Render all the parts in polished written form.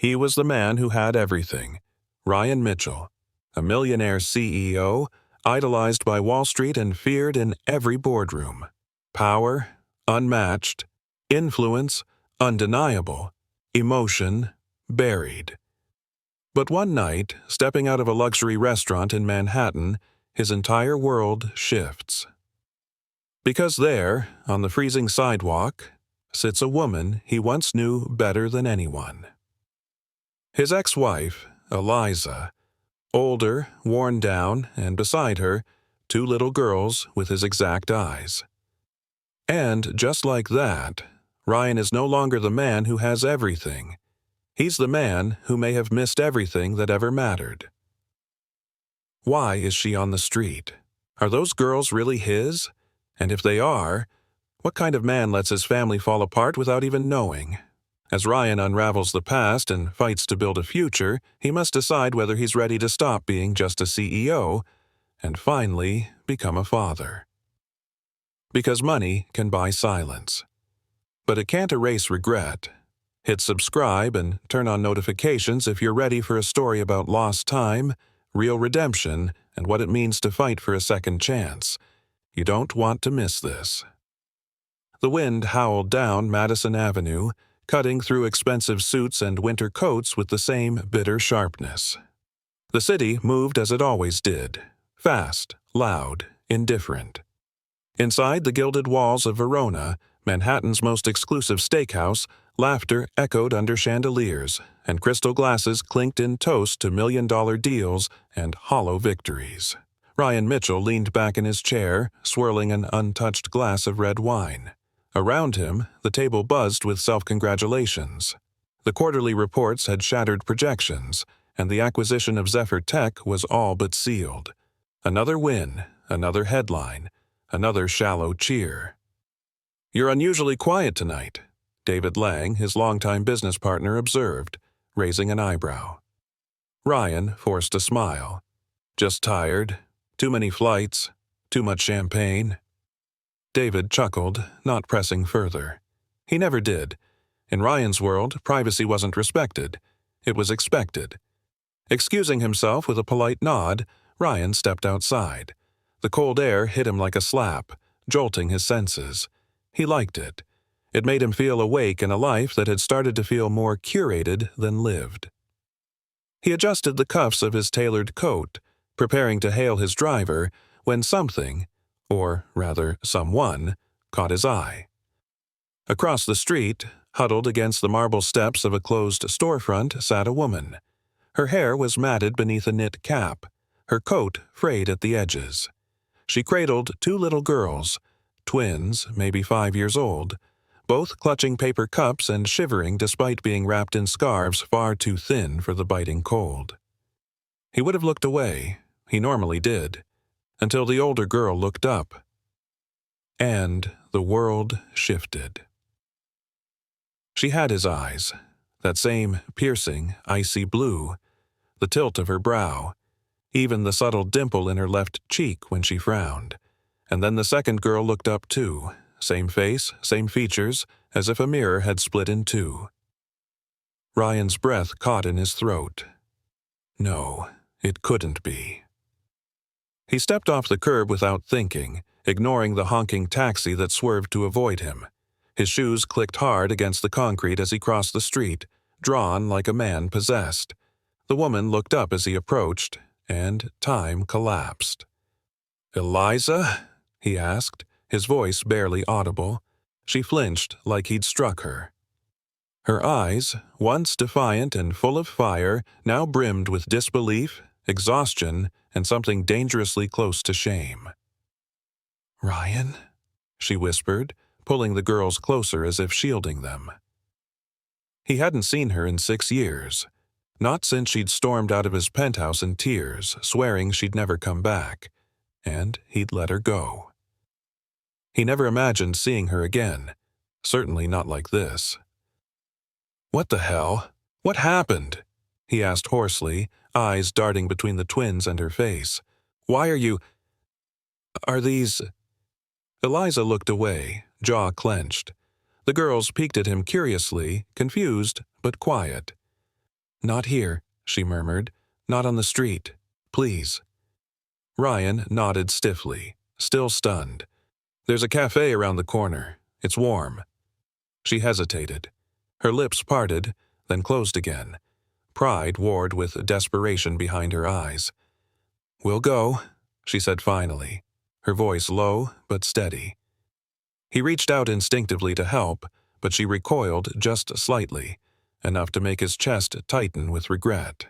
He was the man who had everything. Ryan Mitchell, a millionaire CEO, idolized by Wall Street and feared in every boardroom. Power, unmatched. Influence, undeniable. Emotion, buried. But one night, stepping out of a luxury restaurant in Manhattan, his entire world shifts. Because there, on the freezing sidewalk, sits a woman he once knew better than anyone. His ex-wife, Eliza, older, worn down, and beside her, two little girls with his exact eyes. And just like that, Ryan is no longer the man who has everything. He's the man who may have missed everything that ever mattered. Why is she on the street? Are those girls really his? And if they are, what kind of man lets his family fall apart without even knowing? As Ryan unravels the past and fights to build a future, he must decide whether he's ready to stop being just a CEO and finally become a father. Because money can buy silence. But it can't erase regret. Hit subscribe and turn on notifications if you're ready for a story about lost time, real redemption, and what it means to fight for a second chance. You don't want to miss this. The wind howled down Madison Avenue, cutting through expensive suits and winter coats with the same bitter sharpness. The city moved as it always did, fast, loud, indifferent. Inside the gilded walls of Verona, Manhattan's most exclusive steakhouse, laughter echoed under chandeliers, and crystal glasses clinked in toast to million-dollar deals and hollow victories. Ryan Mitchell leaned back in his chair, swirling an untouched glass of red wine. Around him, the table buzzed with self-congratulations. The quarterly reports had shattered projections, and the acquisition of Zephyr Tech was all but sealed. Another win, another headline, another shallow cheer. "You're unusually quiet tonight," David Lang, his longtime business partner, observed, raising an eyebrow. Ryan forced a smile. "Just tired. Too many flights. Too much champagne." David chuckled, not pressing further. He never did. In Ryan's world, privacy wasn't respected. It was expected. Excusing himself with a polite nod, Ryan stepped outside. The cold air hit him like a slap, jolting his senses. He liked it. It made him feel awake in a life that had started to feel more curated than lived. He adjusted the cuffs of his tailored coat, preparing to hail his driver, when something, or rather someone, caught his eye. Across the street, huddled against the marble steps of a closed storefront, sat a woman. Her hair was matted beneath a knit cap, her coat frayed at the edges. She cradled two little girls, twins, maybe 5 years old, both clutching paper cups and shivering despite being wrapped in scarves far too thin for the biting cold. He would have looked away, he normally did, until the older girl looked up. And the world shifted. She had his eyes, that same piercing, icy blue, the tilt of her brow, even the subtle dimple in her left cheek when she frowned. And then the second girl looked up too, same face, same features, as if a mirror had split in two. Ryan's breath caught in his throat. No, it couldn't be. He stepped off the curb without thinking, ignoring the honking taxi that swerved to avoid him. His shoes clicked hard against the concrete as he crossed the street, drawn like a man possessed. The woman looked up as he approached, and time collapsed. "Eliza?" he asked, his voice barely audible. She flinched like he'd struck her. Her eyes, once defiant and full of fire, now brimmed with disbelief, exhaustion, and something dangerously close to shame. "Ryan?" she whispered, pulling the girls closer as if shielding them. He hadn't seen her in 6 years. Not since she'd stormed out of his penthouse in tears, swearing she'd never come back. And he'd let her go. He never imagined seeing her again, certainly not like this. "What the hell? What happened?" he asked hoarsely, eyes darting between the twins and her face. "Why are you... Are these..." Eliza looked away, jaw clenched. The girls peeked at him curiously, confused but quiet. Not here, she murmured. Not on the street. Please. Ryan nodded stiffly, still stunned. There's a cafe around the corner. It's warm. She hesitated. Her lips parted, then closed again. Pride warred with desperation behind her eyes. We'll go, she said finally, her voice low but steady. He reached out instinctively to help, but she recoiled just slightly, enough to make his chest tighten with regret.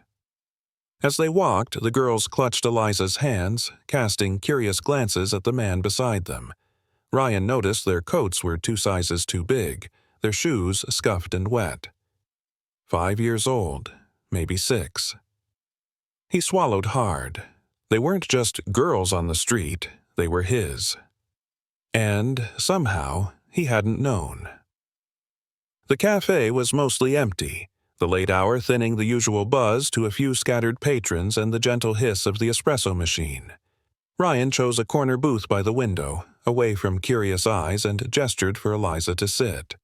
As they walked, the girls clutched Eliza's hands, casting curious glances at the man beside them. Ryan noticed their coats were 2 sizes too big, their shoes scuffed and wet. 5 years old, maybe 6. He swallowed hard. They weren't just girls on the street, they were his. And, somehow, he hadn't known. The cafe was mostly empty, the late hour thinning the usual buzz to a few scattered patrons and the gentle hiss of the espresso machine. Ryan chose a corner booth by the window, away from curious eyes, and gestured for Eliza to sit.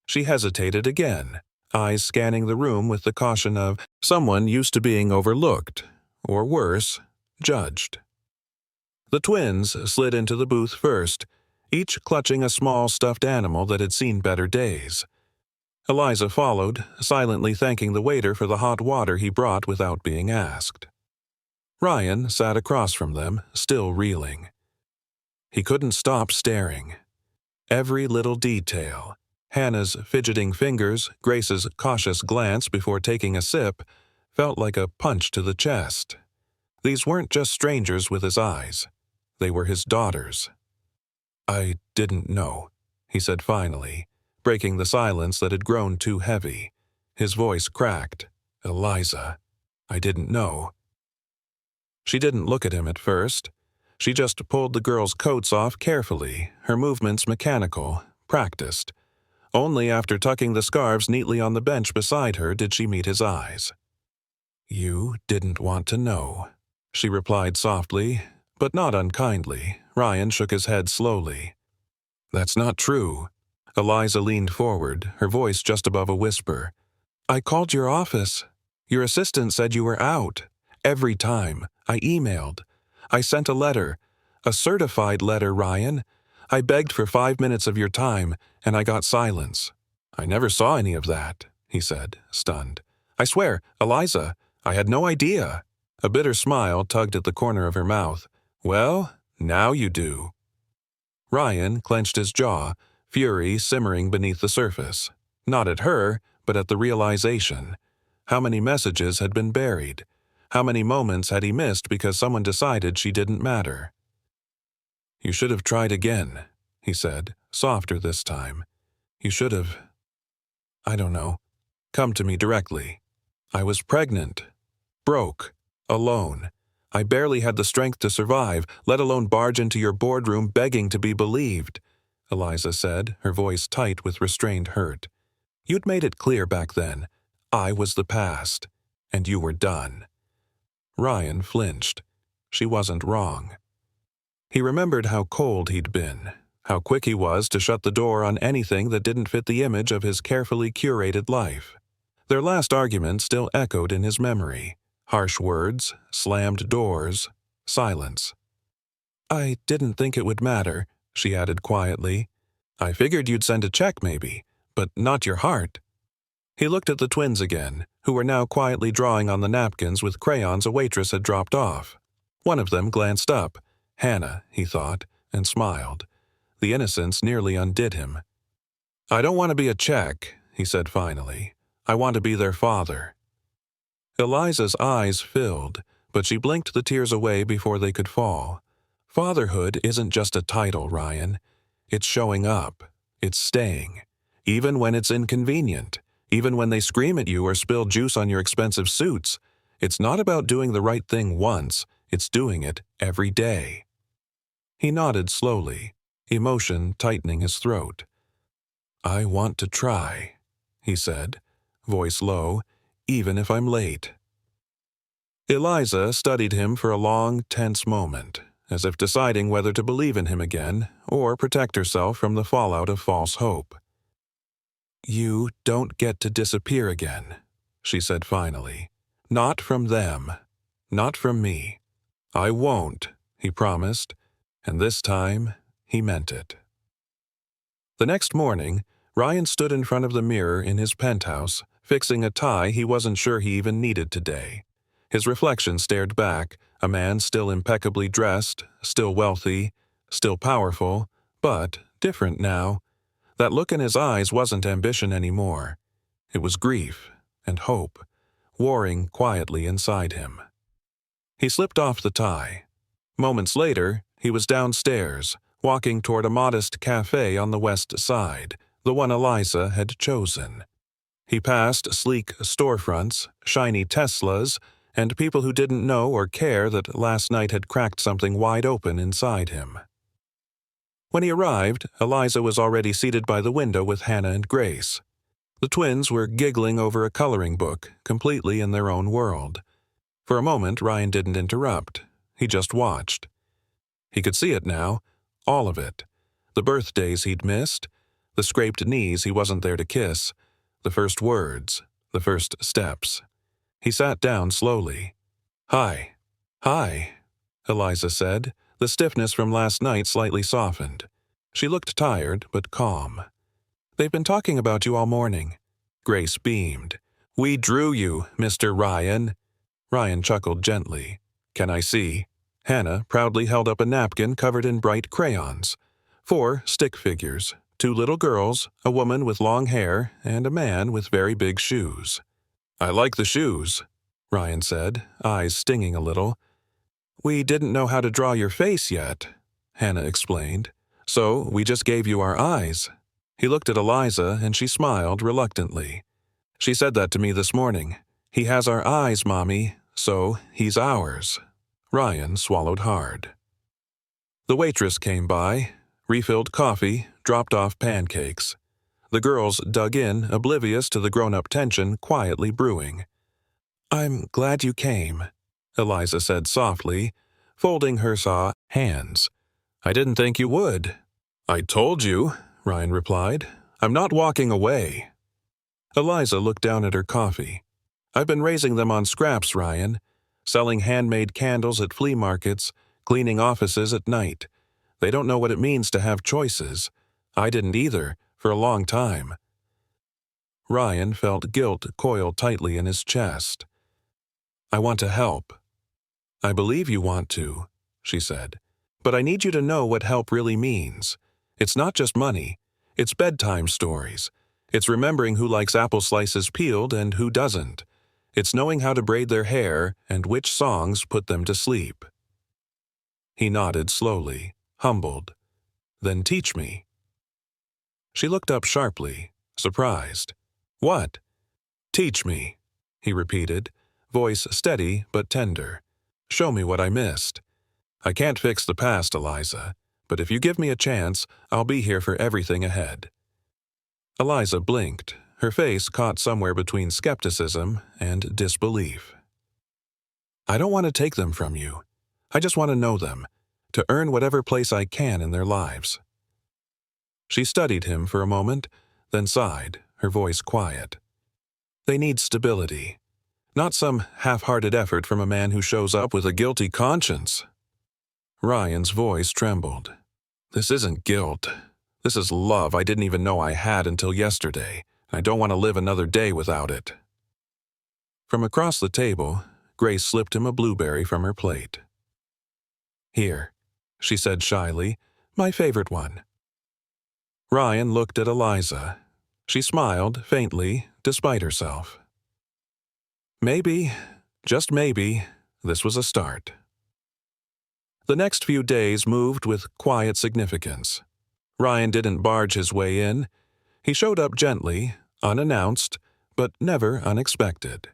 She hesitated again, eyes scanning the room with the caution of someone used to being overlooked, or worse, judged. The twins slid into the booth first, each clutching a small stuffed animal that had seen better days. Eliza followed, silently thanking the waiter for the hot water he brought without being asked. Ryan sat across from them, still reeling. He couldn't stop staring. Every little detail, Hannah's fidgeting fingers, Grace's cautious glance before taking a sip, felt like a punch to the chest. These weren't just strangers with his eyes. They were his daughters. I didn't know, he said finally, breaking the silence that had grown too heavy. His voice cracked. Eliza, I didn't know. She didn't look at him at first. She just pulled the girls' coats off carefully, her movements mechanical, practiced. Only after tucking the scarves neatly on the bench beside her did she meet his eyes. You didn't want to know, she replied softly, but not unkindly. Ryan shook his head slowly. That's not true. Eliza leaned forward, her voice just above a whisper. I called your office. Your assistant said you were out. Every time. I emailed. I sent a letter. A certified letter, Ryan. I begged for 5 minutes of your time, and I got silence. I never saw any of that, he said, stunned. I swear, Eliza, I had no idea. A bitter smile tugged at the corner of her mouth. Well, now you do. Ryan clenched his jaw, fury simmering beneath the surface. Not at her, but at the realization. How many messages had been buried? How many moments had he missed because someone decided she didn't matter? You should have tried again, he said, softer this time. You should have, I don't know, come to me directly. I was pregnant, broke, alone. I barely had the strength to survive, let alone barge into your boardroom begging to be believed, Eliza said, her voice tight with restrained hurt. You'd made it clear back then. I was the past, and you were done. Ryan flinched. She wasn't wrong. He remembered how cold he'd been, how quick he was to shut the door on anything that didn't fit the image of his carefully curated life. Their last argument still echoed in his memory. Harsh words, slammed doors, silence. I didn't think it would matter, she added quietly. I figured you'd send a check maybe, but not your heart. He looked at the twins again, who were now quietly drawing on the napkins with crayons a waitress had dropped off. One of them glanced up. Hannah, he thought, and smiled. The innocence nearly undid him. I don't want to be a check, he said finally. I want to be their father. Eliza's eyes filled, but she blinked the tears away before they could fall. Fatherhood isn't just a title, Ryan. It's showing up. It's staying. Even when it's inconvenient. Even when they scream at you or spill juice on your expensive suits. It's not about doing the right thing once. It's doing it every day. He nodded slowly, emotion tightening his throat. I want to try, he said, voice low, even if I'm late. Eliza studied him for a long, tense moment, as if deciding whether to believe in him again or protect herself from the fallout of false hope. You don't get to disappear again, she said finally. Not from them. Not from me. I won't, he promised, and this time he meant it. The next morning, Ryan stood in front of the mirror in his penthouse, fixing a tie he wasn't sure he even needed today. His reflection stared back, a man still impeccably dressed, still wealthy, still powerful, but different now. That look in his eyes wasn't ambition anymore. It was grief and hope, warring quietly inside him. He slipped off the tie. Moments later, he was downstairs, walking toward a modest cafe on the west side, the one Eliza had chosen. He passed sleek storefronts, shiny Teslas, and people who didn't know or care that last night had cracked something wide open inside him. When he arrived, Eliza was already seated by the window with Hannah and Grace. The twins were giggling over a coloring book, completely in their own world. For a moment, Ryan didn't interrupt. He just watched. He could see it now, all of it. The birthdays he'd missed, the scraped knees he wasn't there to kiss, the first words, the first steps. He sat down slowly. "Hi." "Hi," Eliza said, the stiffness from last night slightly softened. She looked tired, but calm. "They've been talking about you all morning." Grace beamed. "We drew you, Mr. Ryan." Ryan chuckled gently. "Can I see?" Hannah proudly held up a napkin covered in bright crayons. 4 stick figures, 2 little girls, a woman with long hair, and a man with very big shoes. "I like the shoes," Ryan said, eyes stinging a little. "We didn't know how to draw your face yet," Hannah explained. "So we just gave you our eyes." He looked at Eliza and she smiled reluctantly. "She said that to me this morning. He has our eyes, Mommy, so he's ours." Ryan swallowed hard. The waitress came by, refilled coffee, dropped off pancakes. The girls dug in, oblivious to the grown-up tension quietly brewing. "I'm glad you came," Eliza said softly, folding her hands. "I didn't think you would." "I told you," Ryan replied. "I'm not walking away." Eliza looked down at her coffee. "I've been raising them on scraps, Ryan. Selling handmade candles at flea markets, cleaning offices at night. They don't know what it means to have choices. I didn't either, for a long time." Ryan felt guilt coil tightly in his chest. "I want to help." "I believe you want to," she said. "But I need you to know what help really means. It's not just money. It's bedtime stories. It's remembering who likes apple slices peeled and who doesn't. It's knowing how to braid their hair and which songs put them to sleep." He nodded slowly, humbled. "Then teach me." She looked up sharply, surprised. "What?" "Teach me," he repeated, voice steady but tender. "Show me what I missed. I can't fix the past, Eliza, but if you give me a chance, I'll be here for everything ahead." Eliza blinked, her face caught somewhere between skepticism and disbelief. "I don't want to take them from you. I just want to know them, to earn whatever place I can in their lives." She studied him for a moment, then sighed, her voice quiet. "They need stability, not some half-hearted effort from a man who shows up with a guilty conscience." Ryan's voice trembled. "This isn't guilt. This is love I didn't even know I had until yesterday. I don't want to live another day without it." From across the table, Grace slipped him a blueberry from her plate. "Here," she said shyly, "my favorite one." Ryan looked at Eliza. She smiled, faintly, despite herself. Maybe, just maybe, this was a start. The next few days moved with quiet significance. Ryan didn't barge his way in. He showed up gently, unannounced, but never unexpected.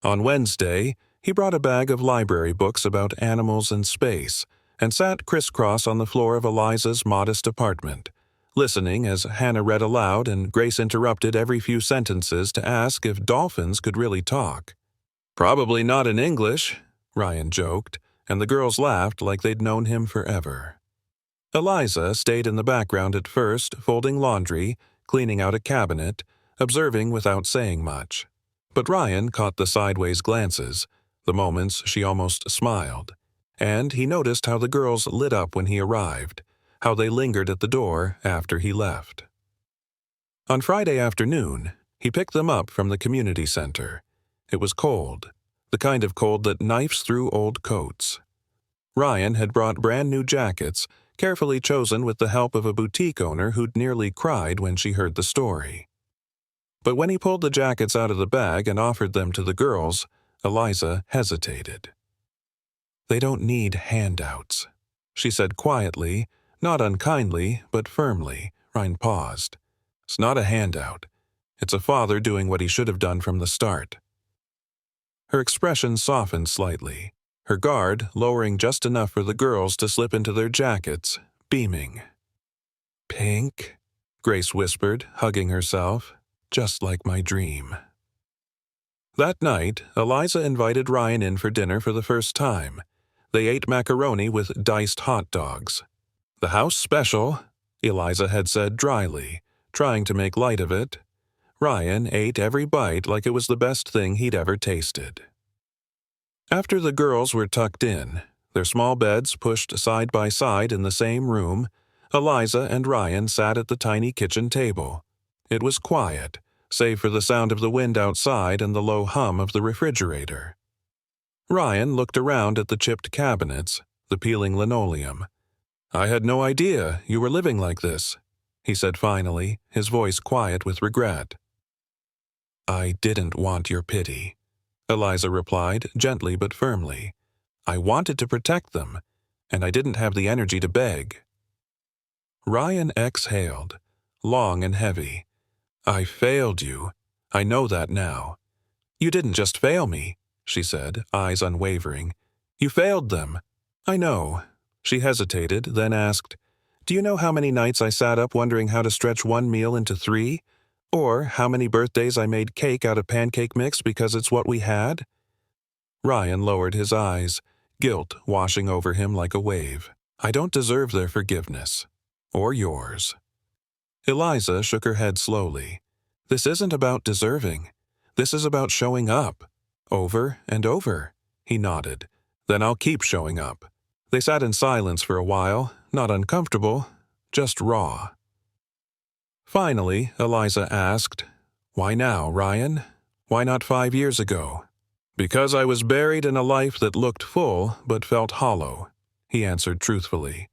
On Wednesday, he brought a bag of library books about animals and space, and sat crisscross on the floor of Eliza's modest apartment, listening as Hannah read aloud and Grace interrupted every few sentences to ask if dolphins could really talk. "Probably not in English," Ryan joked, and the girls laughed like they'd known him forever. Eliza stayed in the background at first, folding laundry, cleaning out a cabinet, observing without saying much. But Ryan caught the sideways glances, the moments she almost smiled, and he noticed how the girls lit up when he arrived, how they lingered at the door after he left. On Friday afternoon, he picked them up from the community center. It was cold, the kind of cold that knifes through old coats. Ryan had brought brand new jackets, carefully chosen with the help of a boutique owner who'd nearly cried when she heard the story. But when he pulled the jackets out of the bag and offered them to the girls, Eliza hesitated. "They don't need handouts," she said quietly, not unkindly, but firmly. Ryan paused. "It's not a handout. It's a father doing what he should have done from the start." Her expression softened slightly, her guard lowering just enough for the girls to slip into their jackets, beaming. "Pink?" Grace whispered, hugging herself. "Just like my dream." That night, Eliza invited Ryan in for dinner for the first time. They ate macaroni with diced hot dogs. "The house special," Eliza had said dryly, trying to make light of it. Ryan ate every bite like it was the best thing he'd ever tasted. After the girls were tucked in, their small beds pushed side by side in the same room, Eliza and Ryan sat at the tiny kitchen table. It was quiet, save for the sound of the wind outside and the low hum of the refrigerator. Ryan looked around at the chipped cabinets, the peeling linoleum. "I had no idea you were living like this," he said finally, his voice quiet with regret. "I didn't want your pity," Eliza replied, gently but firmly. "I wanted to protect them, and I didn't have the energy to beg." Ryan exhaled, long and heavy. "I failed you. I know that now." "You didn't just fail me," she said, eyes unwavering. "You failed them." "I know." She hesitated, then asked, "Do you know how many nights I sat up wondering how to stretch one meal into 3? Or how many birthdays I made cake out of pancake mix because it's what we had?" Ryan lowered his eyes, guilt washing over him like a wave. "I don't deserve their forgiveness. Or yours." Eliza shook her head slowly. "This isn't about deserving. This is about showing up. Over and over." He nodded. "Then I'll keep showing up." They sat in silence for a while, not uncomfortable, just raw. Finally, Eliza asked, "Why now, Ryan? Why not 5 years ago?" "Because I was buried in a life that looked full but felt hollow," he answered truthfully.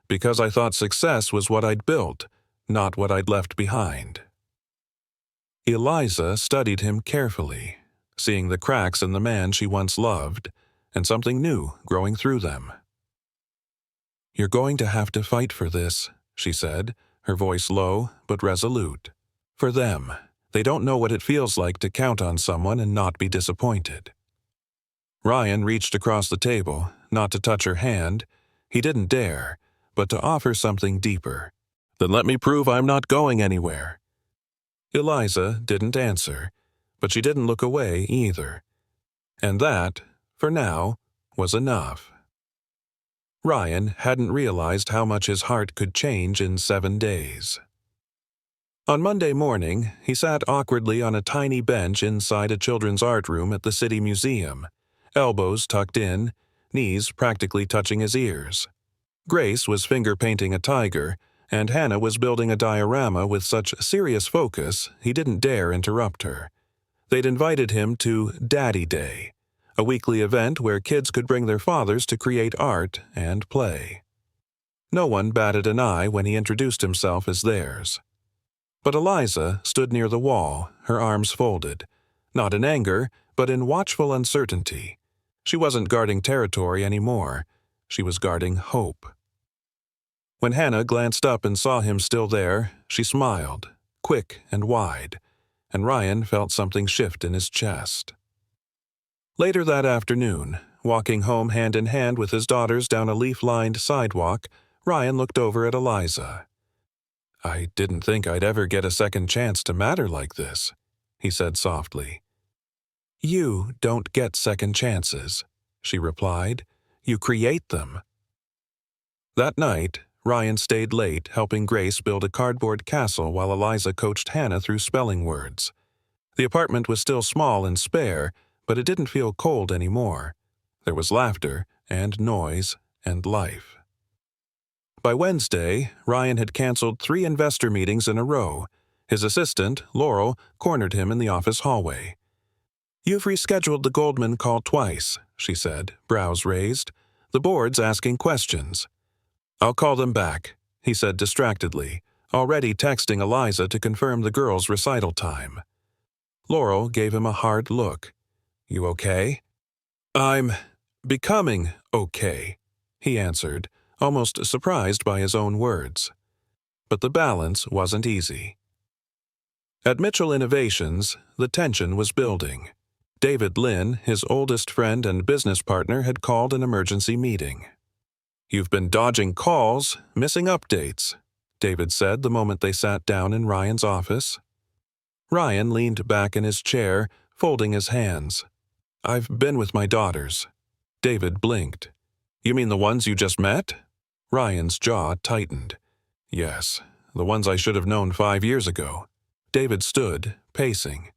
"Because I thought success was what I'd built, not what I'd left behind." Eliza studied him carefully, seeing the cracks in the man she once loved, and something new growing through them. "You're going to have to fight for this," she said, her voice low but resolute. "For them. They don't know what it feels like to count on someone and not be disappointed." Ryan reached across the table, not to touch her hand. He didn't dare, but to offer something deeper. "Then let me prove I'm not going anywhere." Eliza didn't answer, but she didn't look away either. And that, for now, was enough. Ryan hadn't realized how much his heart could change in 7 days. On Monday morning, he sat awkwardly on a tiny bench inside a children's art room at the City Museum, elbows tucked in, knees practically touching his ears. Grace was finger-painting a tiger, and Hannah was building a diorama with such serious focus he didn't dare interrupt her. They'd invited him to Daddy Day, a weekly event where kids could bring their fathers to create art and play. No one batted an eye when he introduced himself as theirs. But Eliza stood near the wall, her arms folded, not in anger, but in watchful uncertainty. She wasn't guarding territory anymore. She was guarding hope. When Hannah glanced up and saw him still there, she smiled, quick and wide, and Ryan felt something shift in his chest. Later that afternoon, walking home hand in hand with his daughters down a leaf-lined sidewalk, Ryan looked over at Eliza. "I didn't think I'd ever get a second chance to matter like this," he said softly. "You don't get second chances," she replied. "You create them." That night, Ryan stayed late helping Grace build a cardboard castle while Eliza coached Hannah through spelling words. The apartment was still small and spare, but it didn't feel cold anymore. There was laughter and noise and life. By Wednesday, Ryan had canceled 3 investor meetings in a row. His assistant, Laurel, cornered him in the office hallway. "You've rescheduled the Goldman call twice," she said, brows raised. "The board's asking questions." "I'll call them back," he said distractedly, already texting Eliza to confirm the girls' recital time. Laurel gave him a hard look. "You okay?" "I'm becoming okay," he answered, almost surprised by his own words. But the balance wasn't easy. At Mitchell Innovations, the tension was building. David Lynn, his oldest friend and business partner, had called an emergency meeting. "You've been dodging calls, missing updates," David said the moment they sat down in Ryan's office. Ryan leaned back in his chair, folding his hands. "I've been with my daughters." David blinked. "You mean the ones you just met?" Ryan's jaw tightened. "Yes, the ones I should have known 5 years ago." David stood, pacing.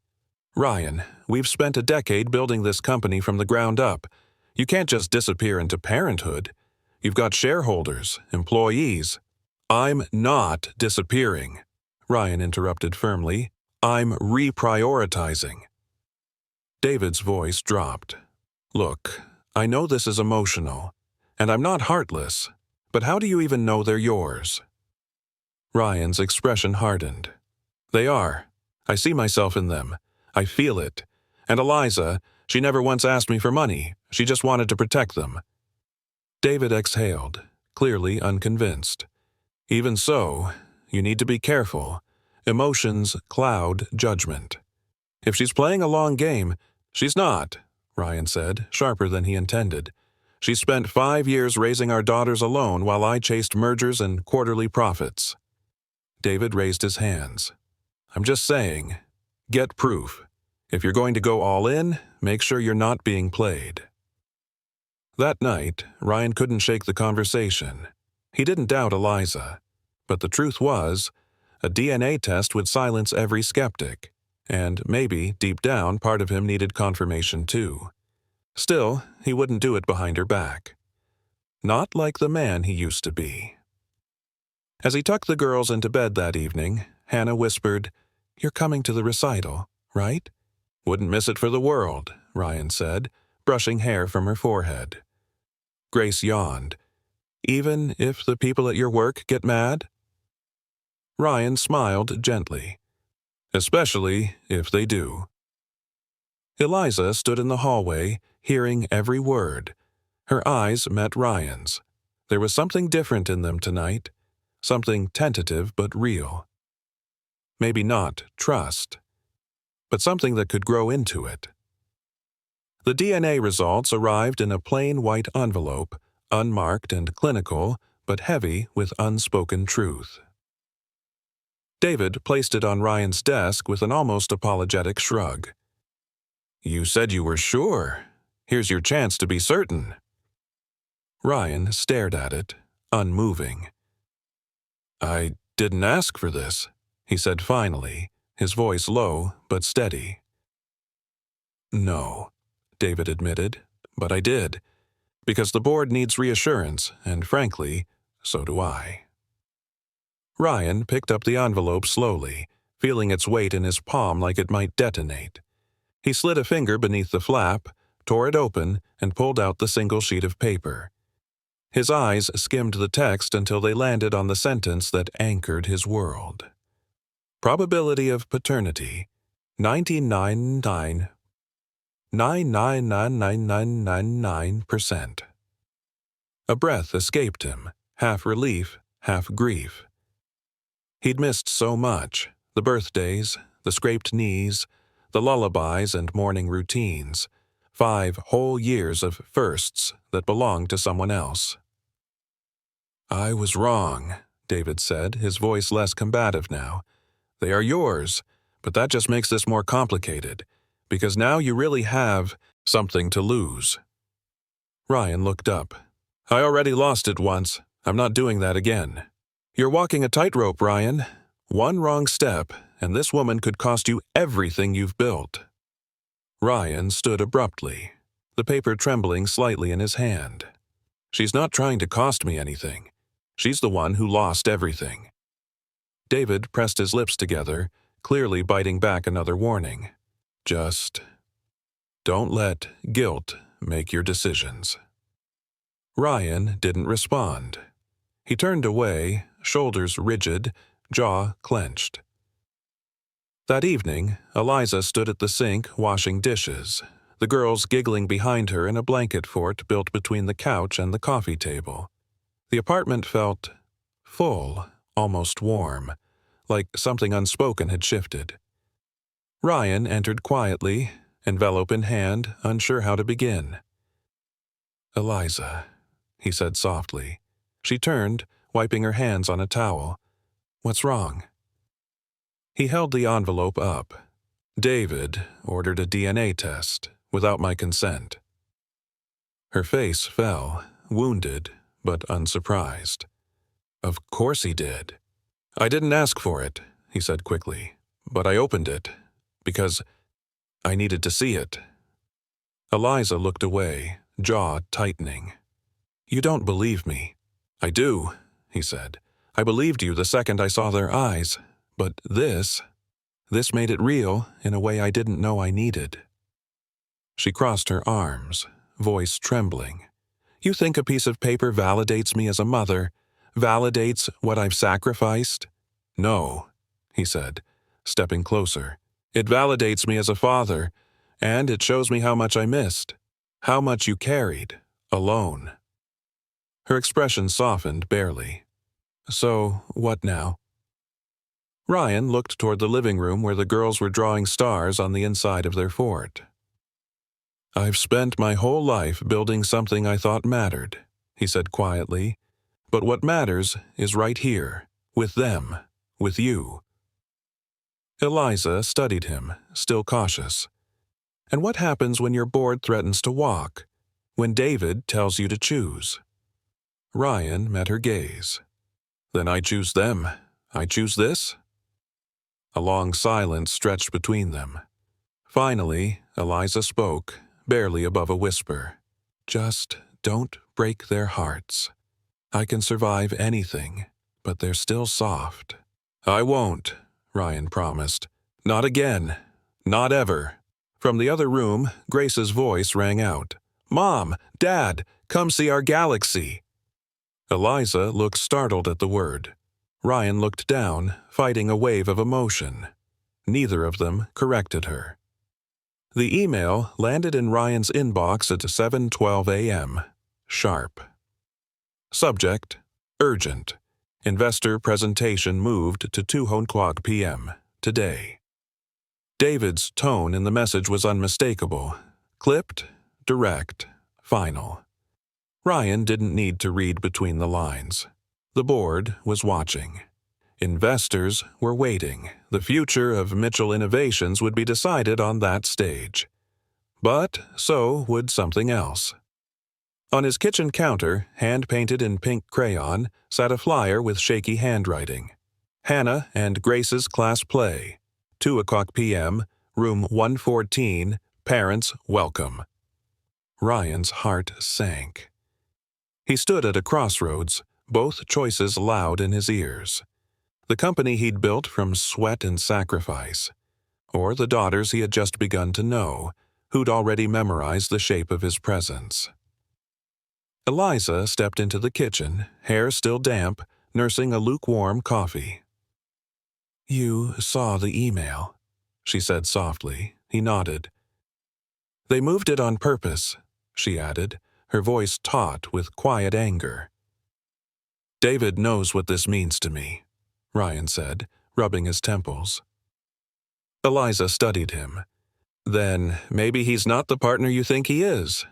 "Ryan, we've spent a decade building this company from the ground up. You can't just disappear into parenthood. You've got shareholders, employees." "I'm not disappearing," Ryan interrupted firmly. "I'm reprioritizing." David's voice dropped. "Look, I know this is emotional, and I'm not heartless, but how do you even know they're yours?" Ryan's expression hardened. "They are. I see myself in them. I feel it. And Eliza, she never once asked me for money. She just wanted to protect them." David exhaled, clearly unconvinced. "Even so, you need to be careful. Emotions cloud judgment." "If she's playing a long game, she's not," Ryan said, sharper than he intended. "She spent 5 years raising our daughters alone while I chased mergers and quarterly profits." David raised his hands. "I'm just saying, get proof. If you're going to go all in, make sure you're not being played." That night, Ryan couldn't shake the conversation. He didn't doubt Eliza. But the truth was, a DNA test would silence every skeptic. And maybe, deep down, part of him needed confirmation too. Still, he wouldn't do it behind her back. Not like the man he used to be. As he tucked the girls into bed that evening, Hannah whispered, "You're coming to the recital, right?" "Wouldn't miss it for the world," Ryan said, brushing hair from her forehead. Grace yawned. "Even if the people at your work get mad?" Ryan smiled gently. "Especially if they do." Eliza stood in the hallway, hearing every word. Her eyes met Ryan's. There was something different in them tonight, something tentative but real. Maybe not trust, but something that could grow into it. The DNA results arrived in a plain white envelope, unmarked and clinical, but heavy with unspoken truth. David placed it on Ryan's desk with an almost apologetic shrug. "You said you were sure. Here's your chance to be certain." Ryan stared at it, unmoving. "I didn't ask for this," he said finally, his voice low but steady. "No," David admitted, "but I did, because the board needs reassurance, and frankly, so do I." Ryan picked up the envelope slowly, feeling its weight in his palm like it might detonate. He slid a finger beneath the flap, tore it open, and pulled out the single sheet of paper. His eyes skimmed the text until they landed on the sentence that anchored his world. Probability of paternity, 99.9999999%. A breath escaped him, half relief, half grief. He'd missed so much, the birthdays, the scraped knees, the lullabies and morning routines, 5 whole years of firsts that belonged to someone else. "I was wrong," David said, his voice less combative now. "They are yours, but that just makes this more complicated, because now you really have something to lose." Ryan looked up. "I already lost it once. I'm not doing that again." "You're walking a tightrope, Ryan. One wrong step, and this woman could cost you everything you've built." Ryan stood abruptly, the paper trembling slightly in his hand. "She's not trying to cost me anything. She's the one who lost everything." David pressed his lips together, clearly biting back another warning. "Just don't let guilt make your decisions." Ryan didn't respond. He turned away, shoulders rigid, jaw clenched. That evening, Eliza stood at the sink washing dishes, the girls giggling behind her in a blanket fort built between the couch and the coffee table. The apartment felt full, almost warm, like something unspoken had shifted. Ryan entered quietly, envelope in hand, unsure how to begin. "Eliza," he said softly. She turned, wiping her hands on a towel. "What's wrong?" He held the envelope up. "David ordered a DNA test, without my consent." Her face fell, wounded but unsurprised. "Of course he did." "I didn't ask for it," he said quickly, "but I opened it, because I needed to see it." Eliza looked away, jaw tightening. "You don't believe me." "I do," he said. "I believed you the second I saw their eyes, but this made it real in a way I didn't know I needed." She crossed her arms, voice trembling. "You think a piece of paper validates me as a mother, validates what I've sacrificed?" "No," he said, stepping closer. "It validates me as a father, and it shows me how much I missed, how much you carried, alone." Her expression softened barely. "So, what now?" Ryan looked toward the living room where the girls were drawing stars on the inside of their fort. "I've spent my whole life building something I thought mattered," he said quietly. "But what matters is right here, with them, with you." Eliza studied him, still cautious. "And what happens when your board threatens to walk? When David tells you to choose?" Ryan met her gaze. "Then I choose them. I choose this?" A long silence stretched between them. Finally, Eliza spoke, barely above a whisper. "Just don't break their hearts. I can survive anything, but they're still soft." "I won't," Ryan promised. "Not again. Not ever." From the other room, Grace's voice rang out. "Mom! Dad! Come see our galaxy!" Eliza looked startled at the word. Ryan looked down, fighting a wave of emotion. Neither of them corrected her. The email landed in Ryan's inbox at 7:12 a.m. Sharp. Subject: Urgent. Investor presentation moved to 2:00 p.m. today. David's tone in the message was unmistakable. Clipped, direct, final. Ryan didn't need to read between the lines. The board was watching. Investors were waiting. The future of Mitchell Innovations would be decided on that stage. But so would something else. On his kitchen counter, hand-painted in pink crayon, sat a flyer with shaky handwriting. Hannah and Grace's class play. 2:00 p.m., room 114, parents welcome. Ryan's heart sank. He stood at a crossroads, both choices loud in his ears. The company he'd built from sweat and sacrifice, or the daughters he had just begun to know, who'd already memorized the shape of his presence. Eliza stepped into the kitchen, hair still damp, nursing a lukewarm coffee. "You saw the email," she said softly. He nodded. "They moved it on purpose," she added, her voice taut with quiet anger. "David knows what this means to me," Ryan said, rubbing his temples. Eliza studied him. "Then maybe he's not the partner you think he is."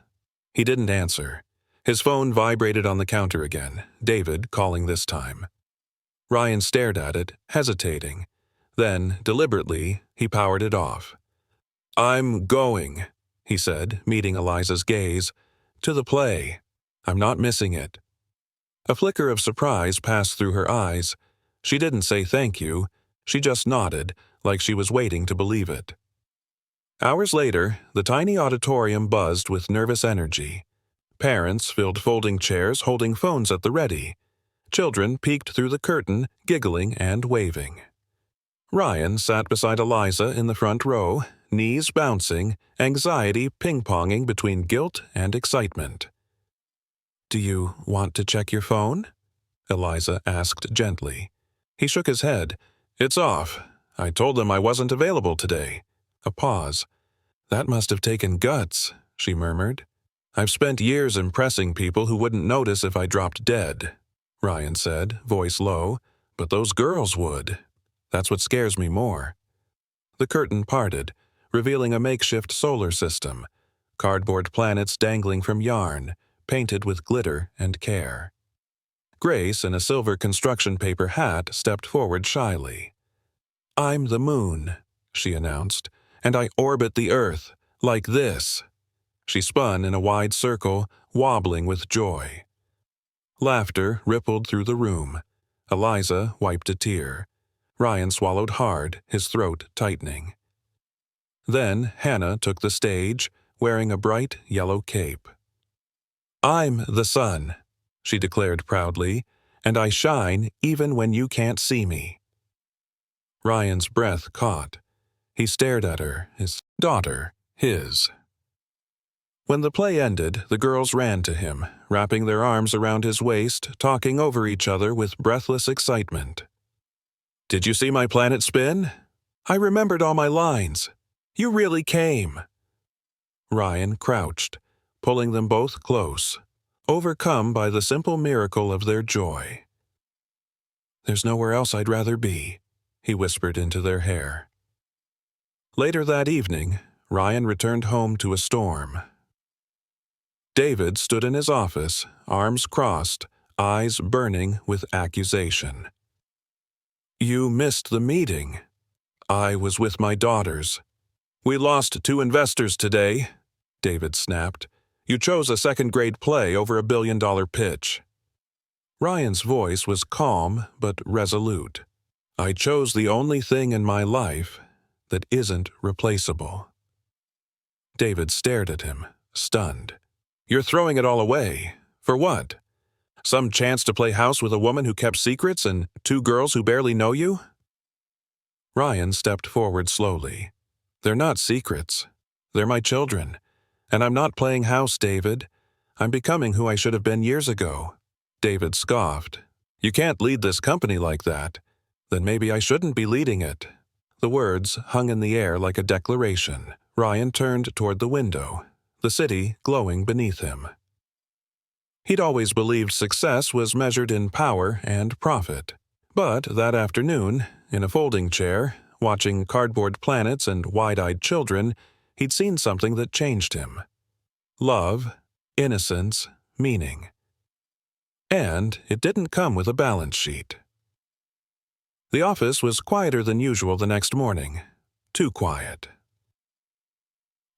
He didn't answer. His phone vibrated on the counter again, David calling this time. Ryan stared at it, hesitating. Then, deliberately, he powered it off. "I'm going," he said, meeting Eliza's gaze. "To the play. I'm not missing it." A flicker of surprise passed through her eyes. She didn't say thank you. She just nodded, like she was waiting to believe it. Hours later, the tiny auditorium buzzed with nervous energy. Parents filled folding chairs holding phones at the ready. Children peeked through the curtain, giggling and waving. Ryan sat beside Eliza in the front row, knees bouncing, anxiety ping-ponging between guilt and excitement. "Do you want to check your phone?" Eliza asked gently. He shook his head. "It's off. I told them I wasn't available today." A pause. "That must have taken guts," she murmured. "I've spent years impressing people who wouldn't notice if I dropped dead," Ryan said, voice low. "But those girls would. That's what scares me more." The curtain parted, revealing a makeshift solar system, cardboard planets dangling from yarn, painted with glitter and care. Grace, in a silver construction paper hat, stepped forward shyly. "I'm the moon," she announced, "and I orbit the Earth, like this." She spun in a wide circle, wobbling with joy. Laughter rippled through the room. Eliza wiped a tear. Ryan swallowed hard, his throat tightening. Then Hannah took the stage, wearing a bright yellow cape. "I'm the sun," she declared proudly, "and I shine even when you can't see me." Ryan's breath caught. He stared at her, his daughter, his. When the play ended, the girls ran to him, wrapping their arms around his waist, talking over each other with breathless excitement. "Did you see my planet spin? I remembered all my lines. You really came." Ryan crouched, pulling them both close, overcome by the simple miracle of their joy. "There's nowhere else I'd rather be," he whispered into their hair. Later that evening, Ryan returned home to a storm. David stood in his office, arms crossed, eyes burning with accusation. "You missed the meeting. I was with my daughters. We lost 2 investors today," David snapped. "You chose a second-grade play over a billion-dollar pitch." Ryan's voice was calm but resolute. "I chose the only thing in my life that isn't replaceable." David stared at him, stunned. "You're throwing it all away. For what? Some chance to play house with a woman who kept secrets and 2 girls who barely know you?" Ryan stepped forward slowly. "They're not secrets. They're my children. And I'm not playing house, David. I'm becoming who I should have been years ago." David scoffed. "You can't lead this company like that. Then maybe I shouldn't be leading it." The words hung in the air like a declaration. Ryan turned toward the window, the city glowing beneath him. He'd always believed success was measured in power and profit. But that afternoon, in a folding chair, watching cardboard planets and wide-eyed children, he'd seen something that changed him. Love, innocence, meaning. And it didn't come with a balance sheet. The office was quieter than usual the next morning. Too quiet.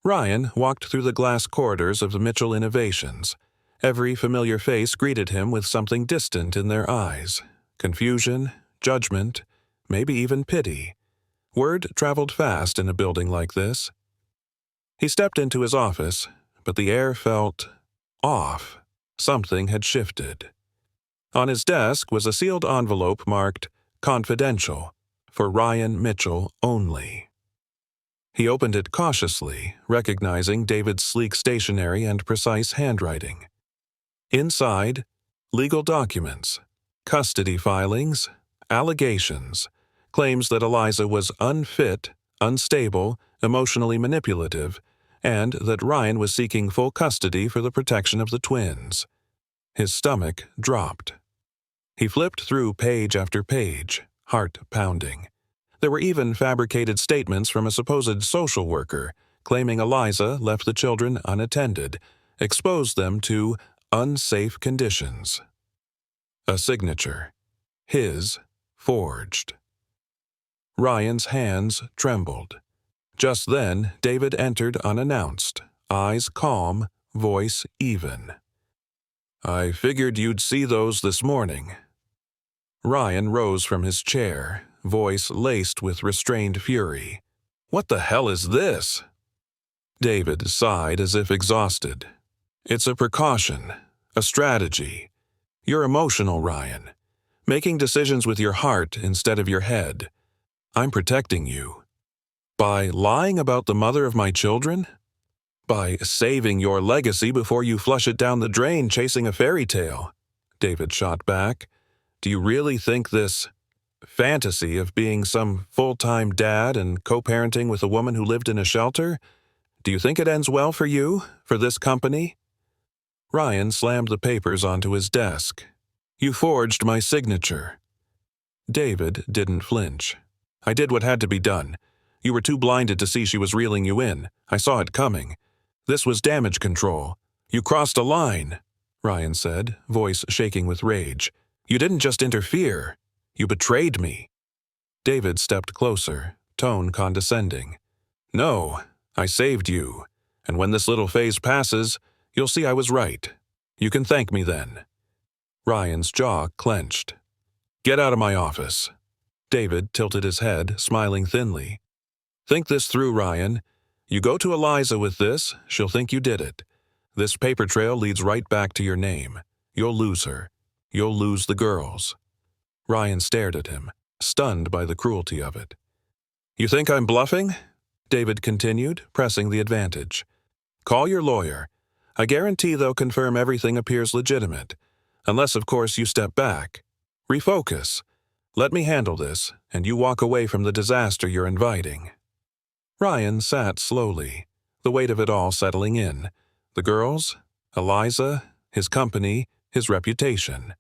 Ryan walked through the glass corridors of the Mitchell Innovations. Every familiar face greeted him with something distant in their eyes. Confusion, judgment, maybe even pity. Word traveled fast in a building like this. He stepped into his office, but the air felt off. Something had shifted. On his desk was a sealed envelope marked "Confidential" for Ryan Mitchell only. He opened it cautiously, recognizing David's sleek stationery and precise handwriting. Inside, legal documents, custody filings, allegations, claims that Eliza was unfit, unstable, emotionally manipulative, and that Ryan was seeking full custody for the protection of the twins. His stomach dropped. He flipped through page after page, heart pounding. There were even fabricated statements from a supposed social worker, claiming Eliza left the children unattended, exposed them to unsafe conditions. A signature. His, forged. Ryan's hands trembled. Just then, David entered unannounced, eyes calm, voice even. "I figured you'd see those this morning." Ryan rose from his chair, voice laced with restrained fury. "What the hell is this?" David sighed as if exhausted. "It's a precaution, a strategy. You're emotional, Ryan, making decisions with your heart instead of your head. I'm protecting you. By lying about the mother of my children? By saving your legacy before you flush it down the drain chasing a fairy tale," David shot back. "Do you really think this fantasy of being some full-time dad and co-parenting with a woman who lived in a shelter, do you think it ends well for you, for this company?" Ryan slammed the papers onto his desk. "You forged my signature." David didn't flinch. "I did what had to be done. You were too blinded to see she was reeling you in. I saw it coming. This was damage control. You crossed a line," Ryan said, voice shaking with rage. "You didn't just interfere. You betrayed me." David stepped closer, tone condescending. "No, I saved you, and when this little phase passes, you'll see I was right. You can thank me then." Ryan's jaw clenched. "Get out of my office." David tilted his head, smiling thinly. "Think this through, Ryan. You go to Eliza with this, she'll think you did it. This paper trail leads right back to your name. You'll lose her. You'll lose the girls." Ryan stared at him, stunned by the cruelty of it. "You think I'm bluffing?" David continued, pressing the advantage. "Call your lawyer. I guarantee they'll confirm everything appears legitimate. Unless, of course, you step back. Refocus. Let me handle this, and you walk away from the disaster you're inviting." Ryan sat slowly, the weight of it all settling in. The girls, Eliza, his company, his reputation.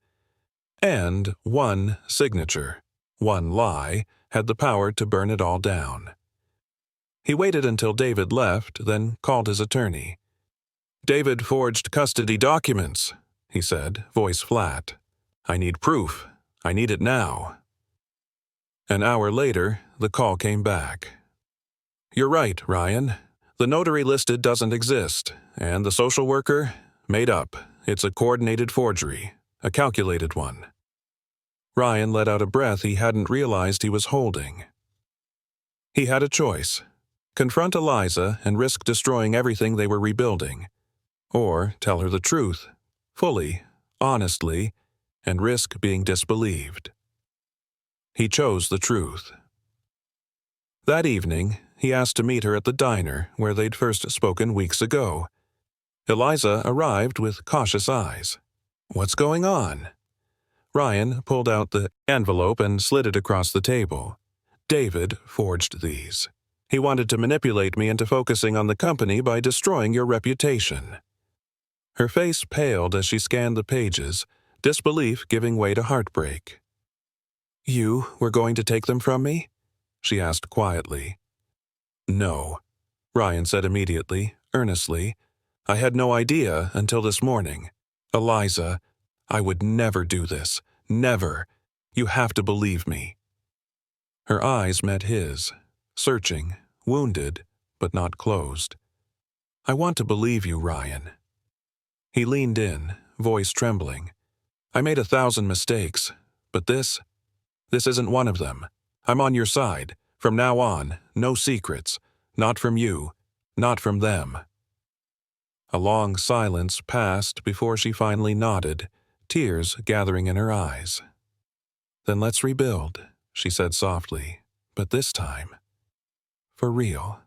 And one signature, one lie, had the power to burn it all down. He waited until David left, then called his attorney. "David forged custody documents," he said, voice flat. "I need proof. I need it now." An hour later, the call came back. "You're right, Ryan. The notary listed doesn't exist, and the social worker? Made up. It's a coordinated forgery, a calculated one." Ryan let out a breath he hadn't realized he was holding. He had a choice. Confront Eliza and risk destroying everything they were rebuilding. Or tell her the truth, fully, honestly, and risk being disbelieved. He chose the truth. That evening, he asked to meet her at the diner where they'd first spoken weeks ago. Eliza arrived with cautious eyes. "What's going on?" Ryan pulled out the envelope and slid it across the table. "David forged these. He wanted to manipulate me into focusing on the company by destroying your reputation." Her face paled as she scanned the pages, disbelief giving way to heartbreak. "You were going to take them from me?" she asked quietly. "No," Ryan said immediately, earnestly. "I had no idea until this morning. Eliza, I would never do this. Never. You have to believe me." Her eyes met his, searching, wounded, but not closed. "I want to believe you, Ryan." He leaned in, voice trembling. "I made 1,000 mistakes, but this isn't one of them. I'm on your side. From now on, no secrets. Not from you, not from them." A long silence passed before she finally nodded, tears gathering in her eyes. "Then let's rebuild," she said softly, "but this time, for real."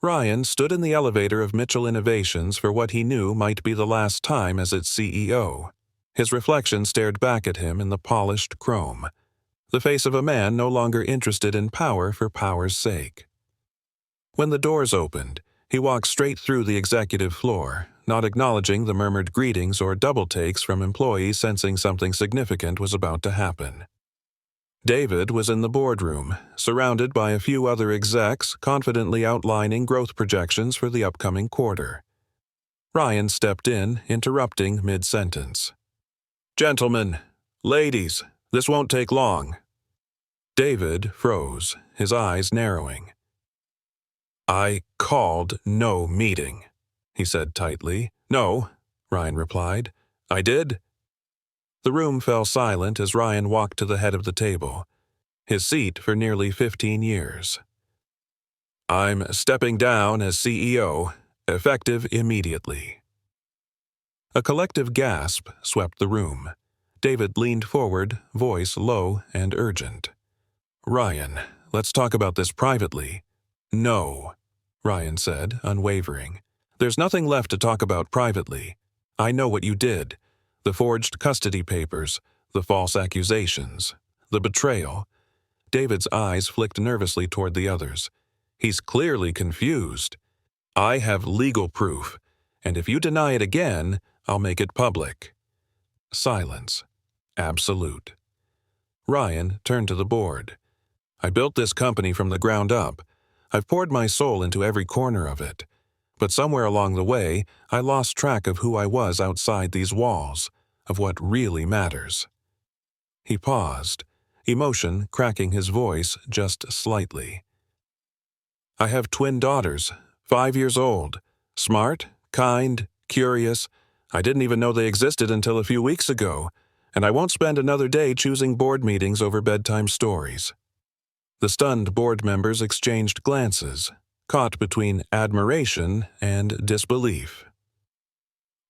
Ryan stood in the elevator of Mitchell Innovations for what he knew might be the last time as its CEO. His reflection stared back at him in the polished chrome, the face of a man no longer interested in power for power's sake. When the doors opened, he walked straight through the executive floor, not acknowledging the murmured greetings or double takes from employees sensing something significant was about to happen. David was in the boardroom, surrounded by a few other execs confidently outlining growth projections for the upcoming quarter. Ryan stepped in, interrupting mid-sentence. "Gentlemen, ladies, this won't take long." David froze, his eyes narrowing. "I called no meeting," he said tightly. "No," Ryan replied. "I did?" The room fell silent as Ryan walked to the head of the table. his seat for nearly 15 years. I'm stepping down as CEO, effective immediately. A collective gasp swept the room. David leaned forward, voice low and urgent. Ryan, let's talk about this privately. No, Ryan said, unwavering. There's nothing left to talk about privately. I know what you did. The forged custody papers, the false accusations, the betrayal. David's eyes flicked nervously toward the others. He's clearly confused. I have legal proof, and if you deny it again, I'll make it public. Silence. Absolute. Ryan turned to the board. I built this company from the ground up. I've poured my soul into every corner of it. But somewhere along the way, I lost track of who I was outside these walls, of what really matters. He paused, emotion cracking his voice just slightly. I have twin daughters, 5 years old, smart, kind, curious. I didn't even know they existed until a few weeks ago, and I won't spend another day choosing board meetings over bedtime stories. The stunned board members exchanged glances, caught between admiration and disbelief.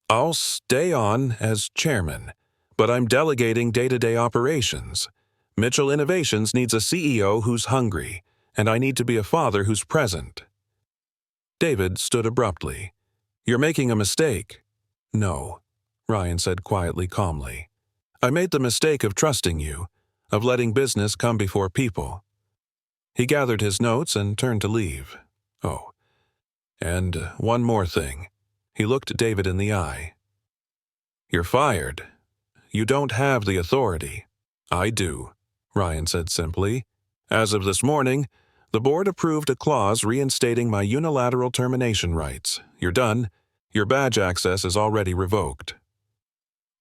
I'll stay on as chairman, but I'm delegating day-to-day operations. Mitchell Innovations needs a CEO who's hungry, and I need to be a father who's present. David stood abruptly. You're making a mistake. No, Ryan said quietly, calmly. I made the mistake of trusting you, of letting business come before people. He gathered his notes and turned to leave. Oh, and one more thing. He looked David in the eye. You're fired. You don't have the authority. I do, Ryan said simply. As of this morning, the board approved a clause reinstating my unilateral termination rights. You're done. Your badge access is already revoked.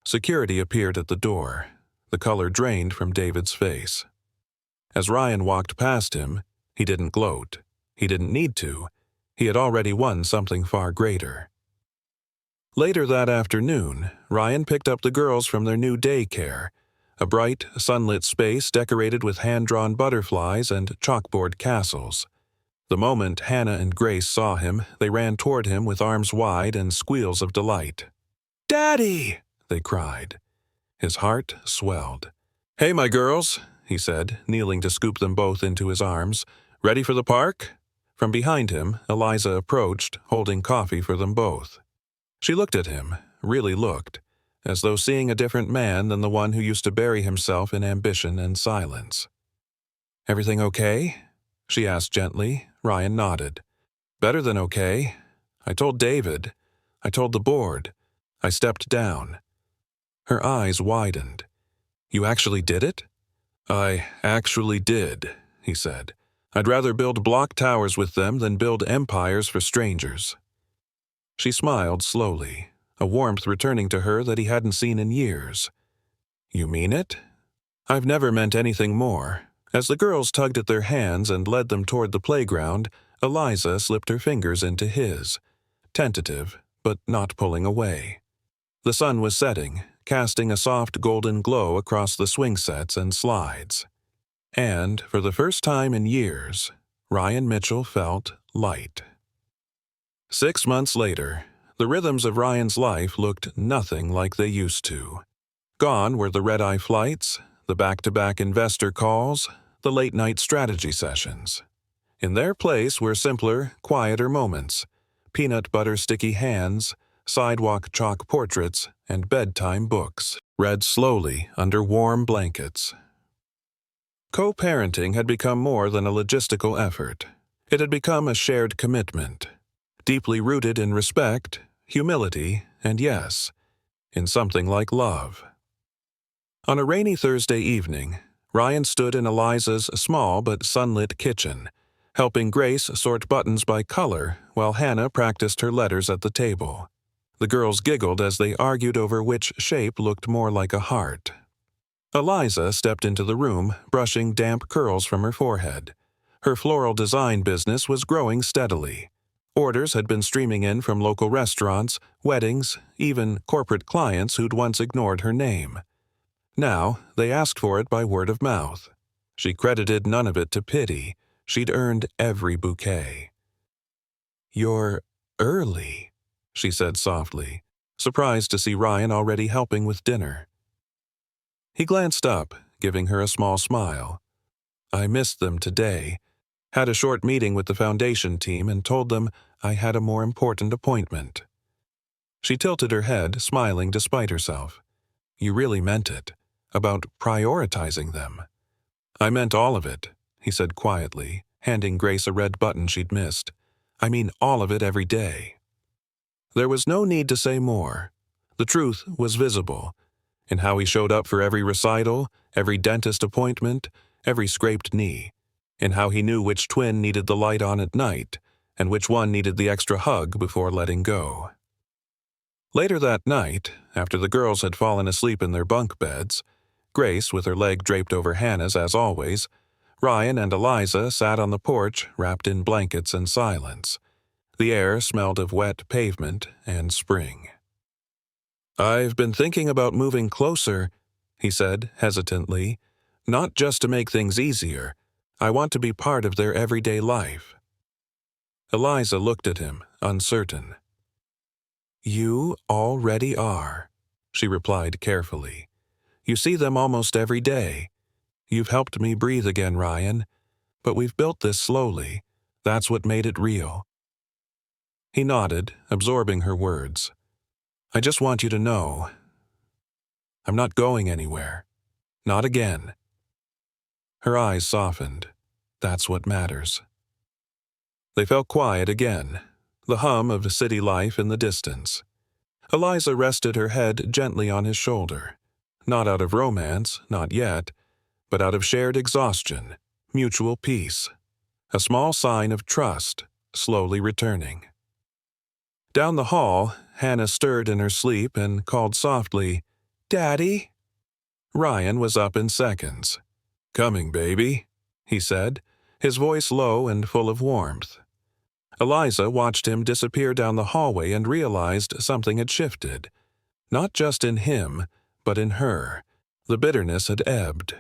Security appeared at the door. The color drained from David's face. As Ryan walked past him, he didn't gloat. He didn't need to. He had already won something far greater. Later that afternoon, Ryan picked up the girls from their new daycare, a bright, sunlit space decorated with hand-drawn butterflies and chalkboard castles. The moment Hannah and Grace saw him, they ran toward him with arms wide and squeals of delight. "Daddy!" they cried. His heart swelled. "Hey, my girls," he said, kneeling to scoop them both into his arms. "Ready for the park?" From behind him, Eliza approached, holding coffee for them both. She looked at him, really looked, as though seeing a different man than the one who used to bury himself in ambition and silence. "Everything okay?" she asked gently. Ryan nodded. "Better than okay. I told David. I told the board. I stepped down." Her eyes widened. "You actually did it?" "I actually did," he said. "I'd rather build block towers with them than build empires for strangers." She smiled slowly, a warmth returning to her that he hadn't seen in years. "You mean it?" "I've never meant anything more." As the girls tugged at their hands and led them toward the playground, Eliza slipped her fingers into his, tentative, but not pulling away. The sun was setting, casting a soft golden glow across the swing sets and slides. And, for the first time in years, Ryan Mitchell felt light. 6 months later, the rhythms of Ryan's life looked nothing like they used to. Gone were the red-eye flights, the back-to-back investor calls, the late-night strategy sessions. In their place were simpler, quieter moments, peanut butter sticky hands, sidewalk chalk portraits, and bedtime books, read slowly under warm blankets. Co-parenting had become more than a logistical effort. It had become a shared commitment, deeply rooted in respect, humility, and yes, in something like love. On a rainy Thursday evening, Ryan stood in Eliza's small but sunlit kitchen, helping Grace sort buttons by color while Hannah practiced her letters at the table. The girls giggled as they argued over which shape looked more like a heart. Eliza stepped into the room, brushing damp curls from her forehead. Her floral design business was growing steadily. Orders had been streaming in from local restaurants, weddings, even corporate clients who'd once ignored her name. Now, they asked for it by word of mouth. She credited none of it to pity. She'd earned every bouquet. "You're early," she said softly, surprised to see Ryan already helping with dinner. He glanced up, giving her a small smile. "I missed them today. Had a short meeting with the foundation team and told them I had a more important appointment." She tilted her head, smiling despite herself. "You really meant it, about prioritizing them." "I meant all of it," he said quietly, handing Grace a red button she'd missed. "I mean all of it every day." There was no need to say more. The truth was visible, in how he showed up for every recital, every dentist appointment, every scraped knee, in how he knew which twin needed the light on at night, and which one needed the extra hug before letting go. Later that night, after the girls had fallen asleep in their bunk beds, Grace with her leg draped over Hannah's as always, Ryan and Eliza sat on the porch wrapped in blankets and silence. The air smelled of wet pavement and spring. "I've been thinking about moving closer," he said hesitantly, "not just to make things easier. I want to be part of their everyday life." Eliza looked at him, uncertain. "You already are," she replied carefully. "You see them almost every day. You've helped me breathe again, Ryan. But we've built this slowly. That's what made it real." He nodded, absorbing her words. "I just want you to know, I'm not going anywhere. Not again." Her eyes softened. That's what matters. They fell quiet again, the hum of city life in the distance. Eliza rested her head gently on his shoulder. Not out of romance, not yet, but out of shared exhaustion, mutual peace. A small sign of trust, slowly returning. Down the hall, Hannah stirred in her sleep and called softly, "Daddy?" Ryan was up in seconds. "Coming, baby," he said, his voice low and full of warmth. Eliza watched him disappear down the hallway and realized something had shifted. Not just in him, but in her. The bitterness had ebbed.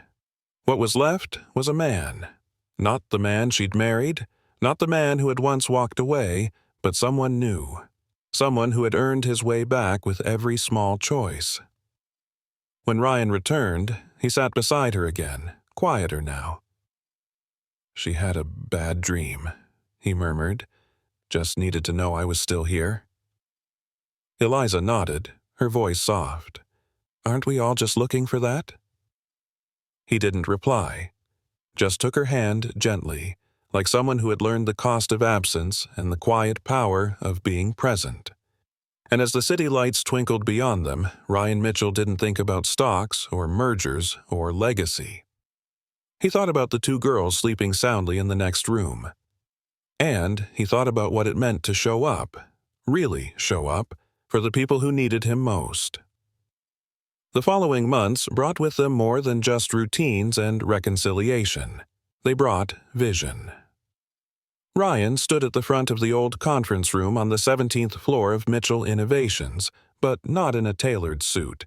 What was left was a man. Not the man she'd married, not the man who had once walked away, but someone new. Someone who had earned his way back with every small choice. When Ryan returned, he sat beside her again, quieter now. "She had a bad dream," he murmured. "Just needed to know I was still here." Eliza nodded, her voice soft. "Aren't we all just looking for that?" He didn't reply, just took her hand gently, like someone who had learned the cost of absence and the quiet power of being present. And as the city lights twinkled beyond them, Ryan Mitchell didn't think about stocks or mergers or legacy. He thought about the two girls sleeping soundly in the next room. And he thought about what it meant to show up, really show up, for the people who needed him most. The following months brought with them more than just routines and reconciliation. They brought vision. Ryan stood at the front of the old conference room on the 17th floor of Mitchell Innovations, but not in a tailored suit.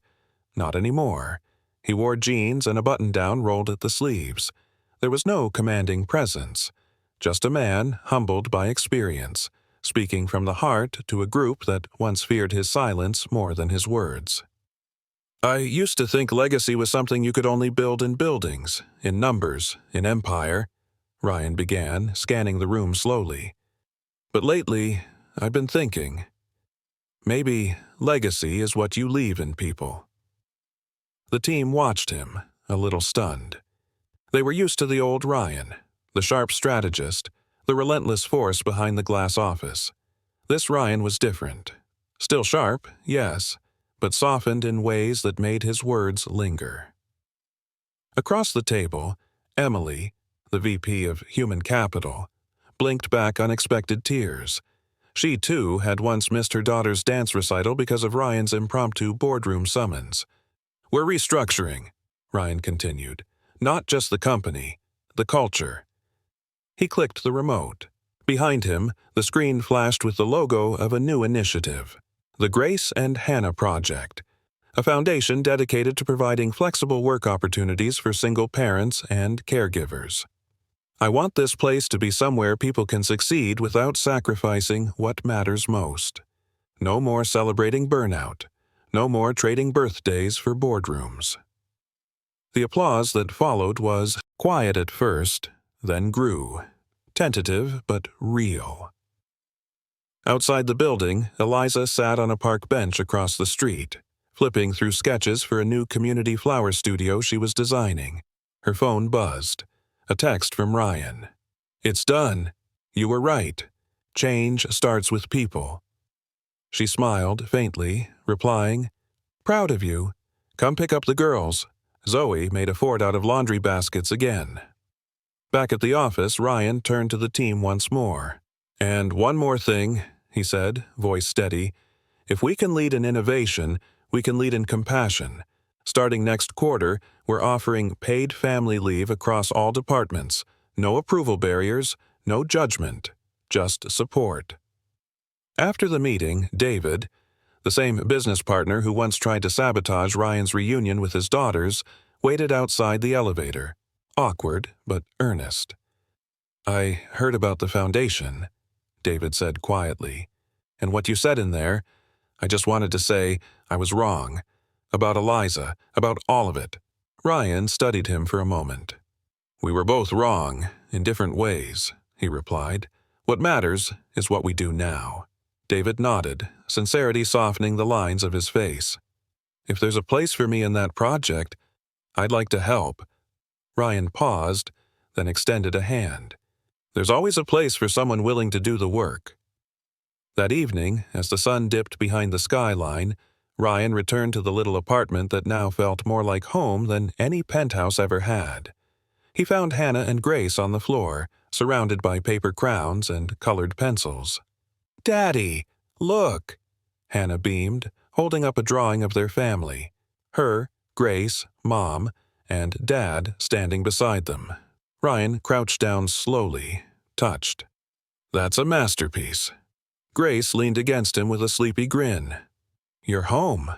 Not anymore. He wore jeans and a button-down rolled at the sleeves. There was no commanding presence. Just a man humbled by experience, speaking from the heart to a group that once feared his silence more than his words. "I used to think legacy was something you could only build in buildings, in numbers, in empire," Ryan began, scanning the room slowly. "But lately, I've been thinking, maybe legacy is what you leave in people." The team watched him, a little stunned. They were used to the old Ryan, the sharp strategist, the relentless force behind the glass office. This Ryan was different. Still sharp, yes, but softened in ways that made his words linger. Across the table, Emily, the VP of Human Capital, blinked back unexpected tears. She, too, had once missed her daughter's dance recital because of Ryan's impromptu boardroom summons. "We're restructuring," Ryan continued. "Not just the company, the culture." He clicked the remote. Behind him, the screen flashed with the logo of a new initiative, the Grace and Hannah Project, a foundation dedicated to providing flexible work opportunities for single parents and caregivers. I want this place to be somewhere people can succeed without sacrificing what matters most. No more celebrating burnout. No more trading birthdays for boardrooms. The applause that followed was quiet at first, then grew, tentative but real. Outside the building, Eliza sat on a park bench across the street, flipping through sketches for a new community flower studio she was designing. Her phone buzzed. A text from Ryan. "It's done. You were right. Change starts with people." She smiled faintly, replying, "Proud of you. Come pick up the girls." Zoe made a fort out of laundry baskets again. Back at the office, Ryan turned to the team once more. "And one more thing," he said, voice steady. "If we can lead in innovation, we can lead in compassion. Starting next quarter, we're offering paid family leave across all departments. No approval barriers, no judgment, just support." After the meeting, David, the same business partner who once tried to sabotage Ryan's reunion with his daughters, waited outside the elevator, awkward but earnest. "I heard about the foundation," David said quietly. "And what you said in there, I just wanted to say I was wrong. About Eliza, about all of it." Ryan studied him for a moment. "We were both wrong, in different ways," he replied. "What matters is what we do now." David nodded, sincerity softening the lines of his face. "If there's a place for me in that project, I'd like to help." Ryan paused, then extended a hand. "There's always a place for someone willing to do the work." That evening, as the sun dipped behind the skyline, Ryan returned to the little apartment that now felt more like home than any penthouse ever had. He found Hannah and Grace on the floor, surrounded by paper crowns and colored pencils. "Daddy, look!" Hannah beamed, holding up a drawing of their family. Her, Grace, Mom, and Dad standing beside them. Ryan crouched down slowly, touched. "That's a masterpiece." Grace leaned against him with a sleepy grin. "You're home."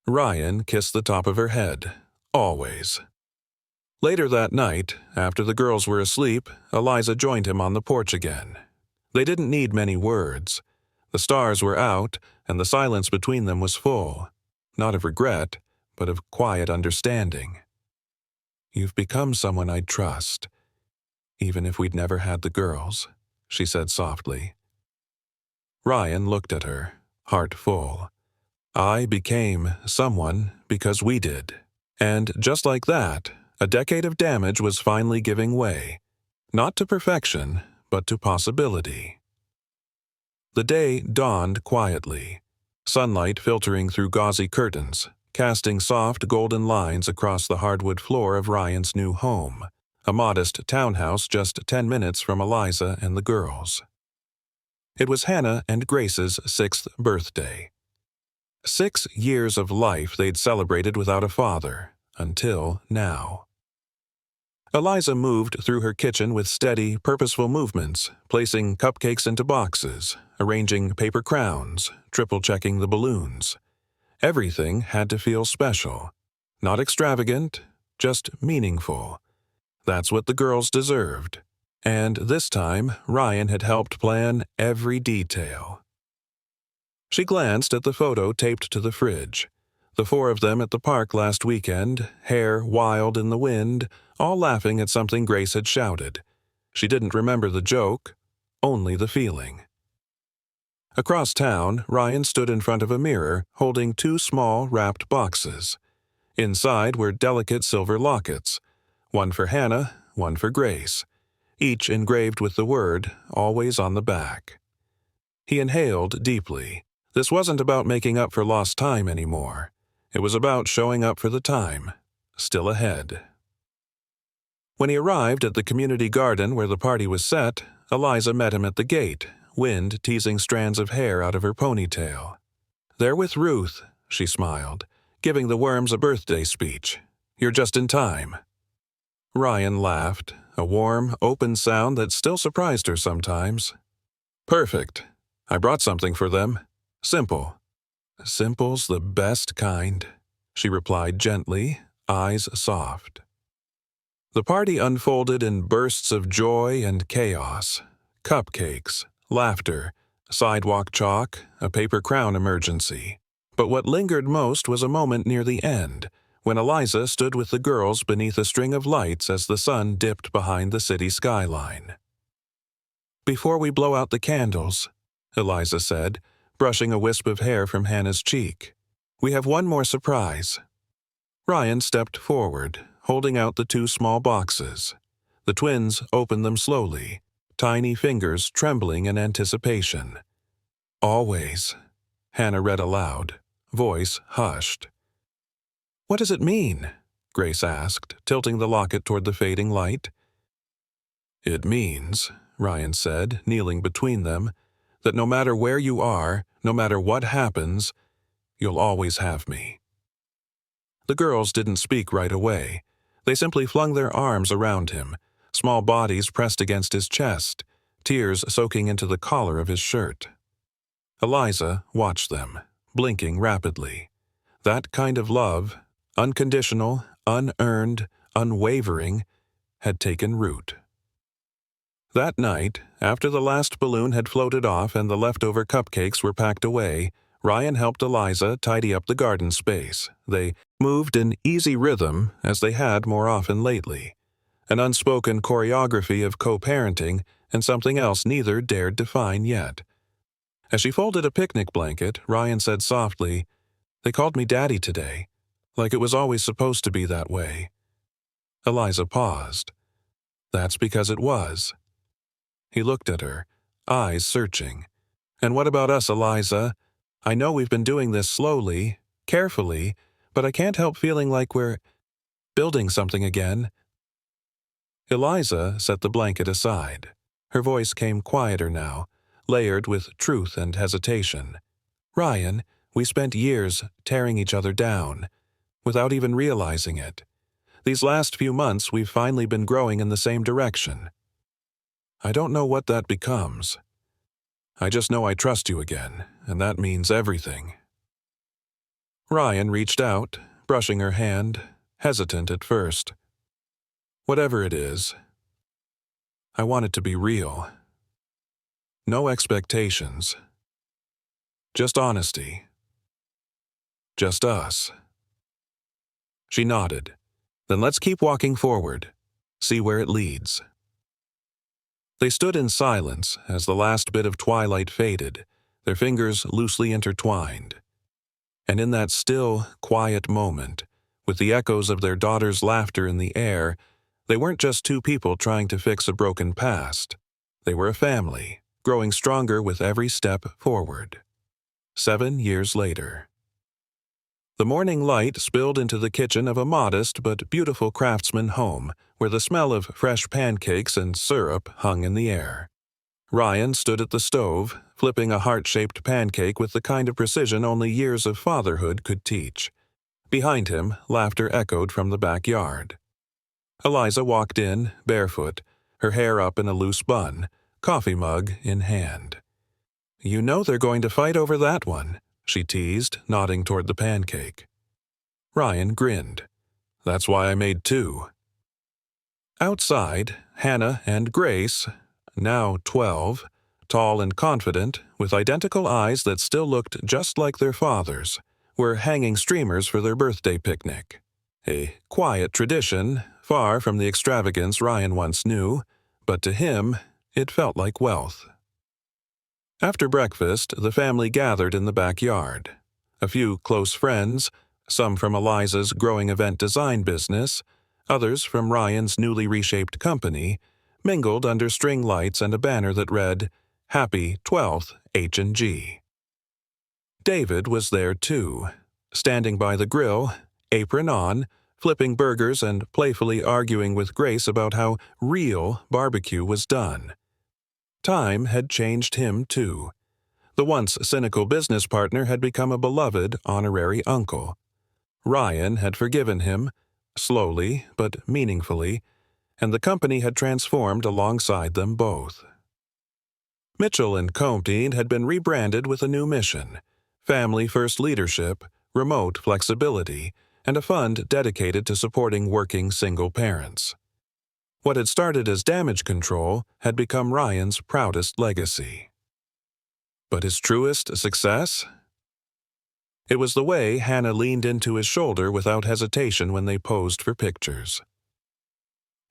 Ryan kissed the top of her head. "Always." Later that night, after the girls were asleep, Eliza joined him on the porch again. They didn't need many words. The stars were out, and the silence between them was full, not of regret, but of quiet understanding. "You've become someone I'd trust, even if we'd never had the girls," she said softly. Ryan looked at her, heart full. "I became someone because we did." And just like that, a decade of damage was finally giving way, not to perfection, but to possibility. The day dawned quietly, sunlight filtering through gauzy curtains, casting soft golden lines across the hardwood floor of Ryan's new home, a modest townhouse just 10 minutes from Eliza and the girls. It was Hannah and Grace's 6th birthday. 6 years of life they'd celebrated without a father, until now. Eliza moved through her kitchen with steady, purposeful movements, placing cupcakes into boxes, arranging paper crowns, triple-checking the balloons. Everything had to feel special. Not extravagant, just meaningful. That's what the girls deserved. And this time, Ryan had helped plan every detail. She glanced at the photo taped to the fridge. The 4 of them at the park last weekend, hair wild in the wind, all laughing at something Grace had shouted. She didn't remember the joke, only the feeling. Across town, Ryan stood in front of a mirror, holding 2 small, wrapped boxes. Inside were delicate silver lockets, one for Hannah, one for Grace, each engraved with the word, always on the back. He inhaled deeply. This wasn't about making up for lost time anymore. It was about showing up for the time, still ahead. When he arrived at the community garden where the party was set, Eliza met him at the gate, wind teasing strands of hair out of her ponytail. "They're with Ruth," she smiled, "giving the worms a birthday speech. You're just in time." Ryan laughed, a warm, open sound that still surprised her sometimes. "Perfect. I brought something for them. Simple. Simple's the best kind, she replied gently, eyes soft. The party unfolded in bursts of joy and chaos. Cupcakes, laughter, sidewalk chalk, a paper crown emergency. But what lingered most was a moment near the end, when Eliza stood with the girls beneath a string of lights as the sun dipped behind the city skyline. "Before we blow out the candles," Eliza said, brushing a wisp of hair from Hannah's cheek, "we have one more surprise." Ryan stepped forward, holding out the two small boxes. The twins opened them slowly, tiny fingers trembling in anticipation. "Always," Hannah read aloud, voice hushed. "What does it mean?" Grace asked, tilting the locket toward the fading light. "It means," Ryan said, kneeling between them, "that no matter where you are, no matter what happens, you'll always have me." The girls didn't speak right away. They simply flung their arms around him, small bodies pressed against his chest, tears soaking into the collar of his shirt. Eliza watched them, blinking rapidly. That kind of love, unconditional, unearned, unwavering, had taken root. That night, after the last balloon had floated off and the leftover cupcakes were packed away, Ryan helped Eliza tidy up the garden space. They moved in easy rhythm, as they had more often lately. An unspoken choreography of co-parenting and something else neither dared define yet. As she folded a picnic blanket, Ryan said softly, "They called me Daddy today, like it was always supposed to be that way." Eliza paused. "That's because it was." He looked at her, eyes searching. "And what about us, Eliza? I know we've been doing this slowly, carefully, but I can't help feeling like we're building something again." Eliza set the blanket aside. Her voice came quieter now, layered with truth and hesitation. "Ryan, we spent years tearing each other down, without even realizing it. These last few months we've finally been growing in the same direction. I don't know what that becomes. I just know I trust you again, and that means everything." Ryan reached out, brushing her hand, hesitant at first. "Whatever it is, I want it to be real. No expectations. Just honesty. Just us." She nodded. "Then let's keep walking forward. See where it leads." They stood in silence as the last bit of twilight faded, their fingers loosely intertwined. And in that still, quiet moment, with the echoes of their daughter's laughter in the air, they weren't just two people trying to fix a broken past. They were a family, growing stronger with every step forward. 7 years later. The morning light spilled into the kitchen of a modest but beautiful craftsman home, where the smell of fresh pancakes and syrup hung in the air. Ryan stood at the stove, flipping a heart-shaped pancake with the kind of precision only years of fatherhood could teach. Behind him, laughter echoed from the backyard. Eliza walked in, barefoot, her hair up in a loose bun, coffee mug in hand. "You know they're going to fight over that one," she teased, nodding toward the pancake. Ryan grinned. "That's why I made 2. Outside, Hannah and Grace, now 12, tall and confident, with identical eyes that still looked just like their father's, were hanging streamers for their birthday picnic. A quiet tradition, far from the extravagance Ryan once knew, but to him, it felt like wealth. After breakfast, the family gathered in the backyard. A few close friends, some from Eliza's growing event design business, others from Ryan's newly reshaped company, mingled under string lights and a banner that read, "Happy 12th H&G." David was there too, standing by the grill, apron on, flipping burgers and playfully arguing with Grace about how real barbecue was done. Time had changed him too. The once cynical business partner had become a beloved honorary uncle. Ryan had forgiven him, slowly but meaningfully, and the company had transformed alongside them both. Mitchell & Company had been rebranded with a new mission: family-first leadership, remote flexibility, and a fund dedicated to supporting working single parents. What had started as damage control had become Ryan's proudest legacy. But his truest success? It was the way Hannah leaned into his shoulder without hesitation when they posed for pictures.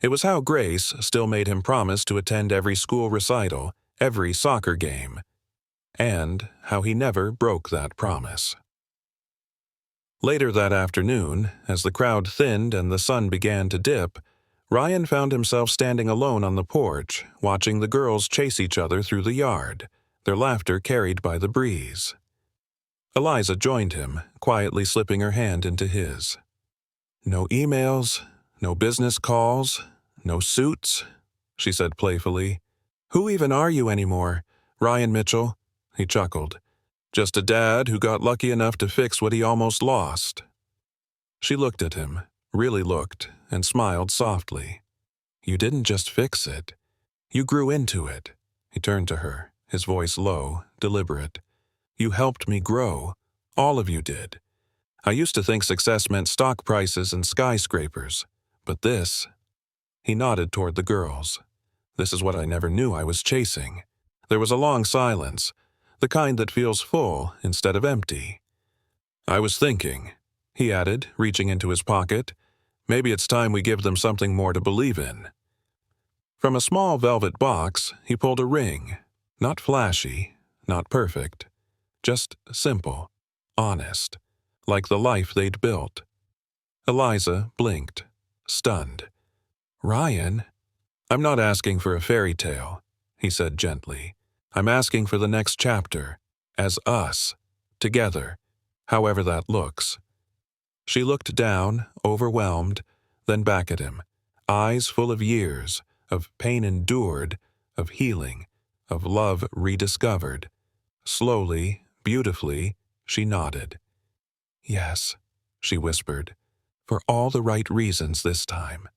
It was how Grace still made him promise to attend every school recital, every soccer game, and how he never broke that promise. Later that afternoon, as the crowd thinned and the sun began to dip, Ryan found himself standing alone on the porch, watching the girls chase each other through the yard, their laughter carried by the breeze. Eliza joined him, quietly slipping her hand into his. "No emails, no business calls, no suits," she said playfully. "Who even are you anymore, Ryan Mitchell?" He chuckled. "Just a dad who got lucky enough to fix what he almost lost." She looked at him, really looked, and smiled softly. "You didn't just fix it. You grew into it." He turned to her, his voice low, deliberate. "You helped me grow. All of you did. I used to think success meant stock prices and skyscrapers. But this..." He nodded toward the girls. "This is what I never knew I was chasing." There was a long silence, the kind that feels full instead of empty. "I was thinking," he added, reaching into his pocket, "maybe it's time we give them something more to believe in." From a small velvet box, he pulled a ring. Not flashy, not perfect. Just simple, honest, like the life they'd built. Eliza blinked, stunned. "Ryan?" "I'm not asking for a fairy tale," he said gently. "I'm asking for the next chapter, as us, together, however that looks." She looked down, overwhelmed, then back at him, eyes full of years, of pain endured, of healing, of love rediscovered. Slowly, beautifully, she nodded. "Yes," she whispered, "for all the right reasons this time."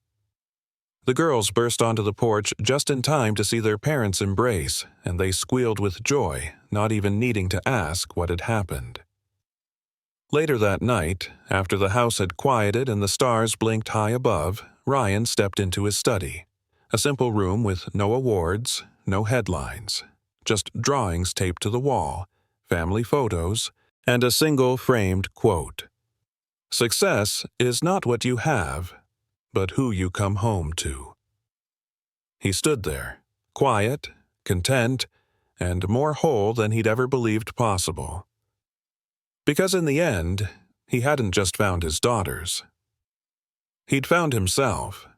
The girls burst onto the porch just in time to see their parents embrace, and they squealed with joy, not even needing to ask what had happened. Later that night, after the house had quieted and the stars blinked high above, Ryan stepped into his study. A simple room with no awards, no headlines, just drawings taped to the wall, family photos, and a single framed quote. "Success is not what you have, but who you come home to." He stood there, quiet, content, and more whole than he'd ever believed possible. Because in the end, he hadn't just found his daughters. He'd found himself.